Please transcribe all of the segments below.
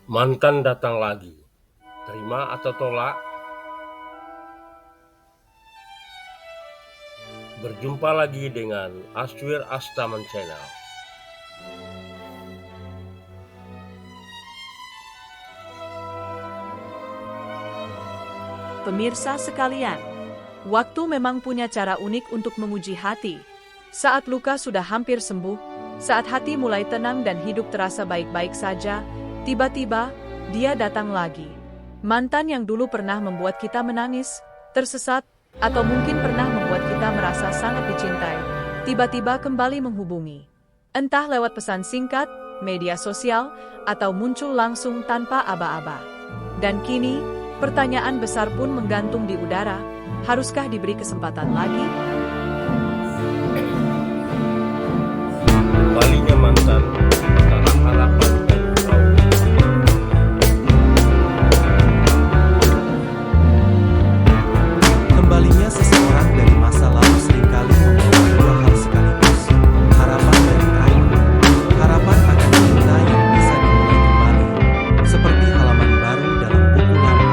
Mantan datang lagi, terima atau tolak? Berjumpa lagi dengan Aswir Astaman Channel. Pemirsa sekalian, waktu memang punya cara unik untuk menguji hati. Saat luka sudah hampir sembuh, saat hati mulai tenang dan hidup terasa baik-baik saja, tiba-tiba dia datang lagi. Mantan yang dulu pernah membuat kita menangis, tersesat, atau mungkin pernah membuat kita merasa sangat dicintai, tiba-tiba kembali menghubungi. Entah lewat pesan singkat, media sosial, atau muncul langsung tanpa aba-aba. Dan kini, pertanyaan besar pun menggantung di udara, haruskah diberi kesempatan lagi? Kembalinya mantan antara harapan dan trauma. Kembalinya seseorang dari masa lalu seringkali membawa dua hal sekaligus, harapan dan trauma. Harapan akan cinta yang bisa dimulai kembali, seperti halaman baru dalam buku lama.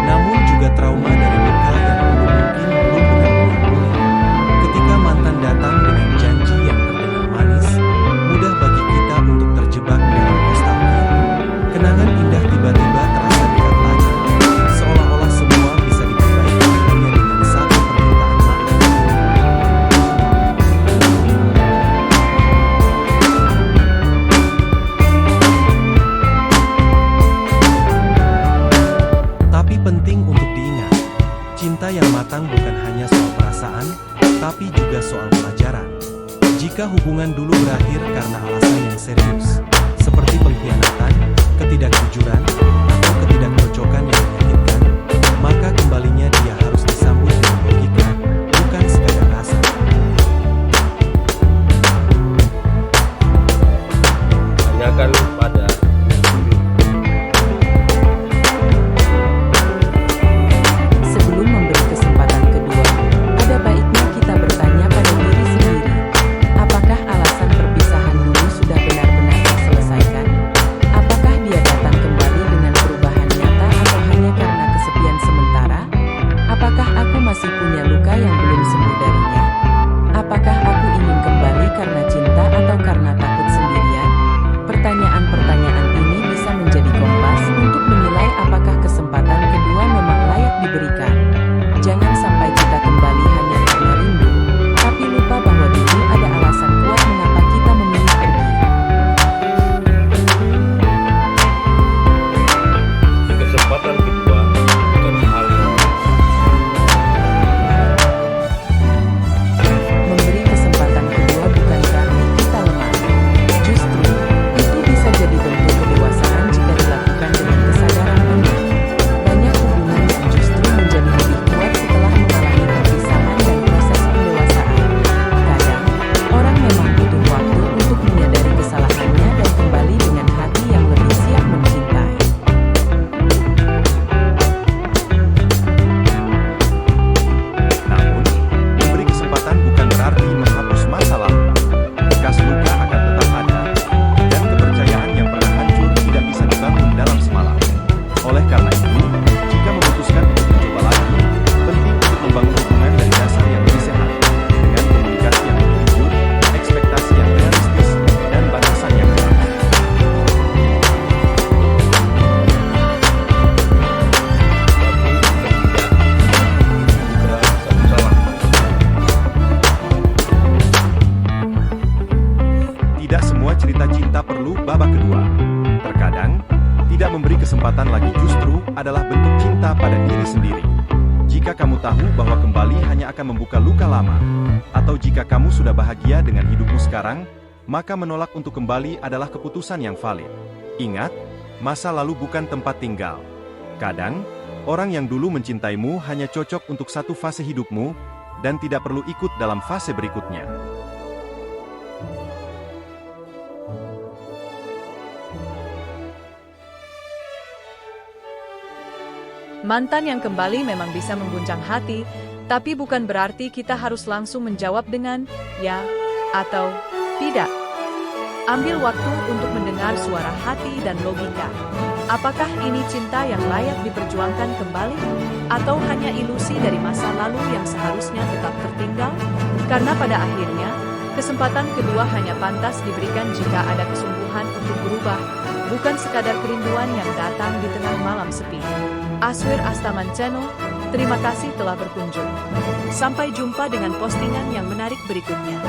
Namun juga trauma dari luka yang dulu mungkin belum benar-benar pulih. Ketika mantan datang dengan janji yang terdengar manis, mudah bagi kita untuk terjebak dalam nostalgia. Kenangan indah tiba-tiba terasa dekat lagi, seolah-olah semua bisa diperbaiki hanya dengan satu permintaan maaf. Tapi penting untuk diingat, cinta yang matang bukan hanya soal perasaan, tapi juga soal pelajaran. Jika hubungan dulu berakhir karena alasan yang serius, seperti pengkhianatan, ketidakjujuran, atau ketidakcocokan yang menyakitkan, maka kembalinya dia harus disambut dengan logika, bukan sekadar rasa. Tanyakan pada Sebelum memberi kesempatan kedua, ada baiknya kita bertanya pada diri sendiri, apakah alasan perpisahan dulu sudah benar-benar terselesaikan? Apakah dia datang kembali dengan perubahan nyata atau hanya karena kesepian sementara? Apakah aku masih punya luka yang belum sembuh darinya? Apakah aku ingin kembali karena cinta atau karena takut sendirian? Pertanyaan-pertanyaan ini bisa menjadi kompas untuk menilai apakah kesempatan kedua memang layak diberikan. Jangan sampai kita kembali hanya karena rindu, tapi lupa bahwa dulu ada alasan kuat mengapa kita memilih pergi. kesempatan kedua bukan hal yang Memberi kesempatan kedua bukan berarti kita lemah. Justru, itu bisa jadi bentuk kedewasaan jika dilakukan dengan kesadaran penuh. Banyak hubungan yang justru menjadi lebih kuat setelah mengalami perpisahan dan proses pendewasaan. Kadang, orang memang butuh waktu untuk menyadari kesalahannya dan kembali dengan hati yang lebih siap mencintai. Namun, memberi kesempatan bukan berarti menghapus masa lalu. Bekas luka akan tetap ada, dan kepercayaan yang pernah hancur tidak bisa dibangun dalam semalam. Oleh karena itu, jika memutuskan untuk mencoba lagi, penting untuk membangun hubungan dari dasar yang lebih sehat, dengan komunikasi yang lebih jujur, ekspektasi yang realistis, dan batasan yang jelas. tapi tidak salah. Tidak semua cerita cinta perlu babak kedua. Terkadang, tidak memberi kesempatan lagi justru adalah bentuk cinta pada diri sendiri. Jika kamu tahu bahwa kembali hanya akan membuka luka lama, atau jika kamu sudah bahagia dengan hidupmu sekarang, maka menolak untuk kembali adalah keputusan yang valid. Ingat, masa lalu bukan tempat tinggal. Kadang, orang yang dulu mencintaimu hanya cocok untuk satu fase hidupmu, dan tidak perlu ikut dalam fase berikutnya. Mantan yang kembali memang bisa mengguncang hati, tapi bukan berarti kita harus langsung menjawab dengan ya atau tidak. Ambil waktu untuk mendengar suara hati dan logika. Apakah ini cinta yang layak diperjuangkan kembali? Atau hanya ilusi dari masa lalu yang seharusnya tetap tertinggal? Karena pada akhirnya, kesempatan kedua hanya pantas diberikan jika ada kesungguhan untuk berubah, bukan sekadar kerinduan yang datang di tengah malam sepi. Aswir Astaman Channel, terima kasih telah berkunjung. Sampai jumpa dengan postingan yang menarik berikutnya.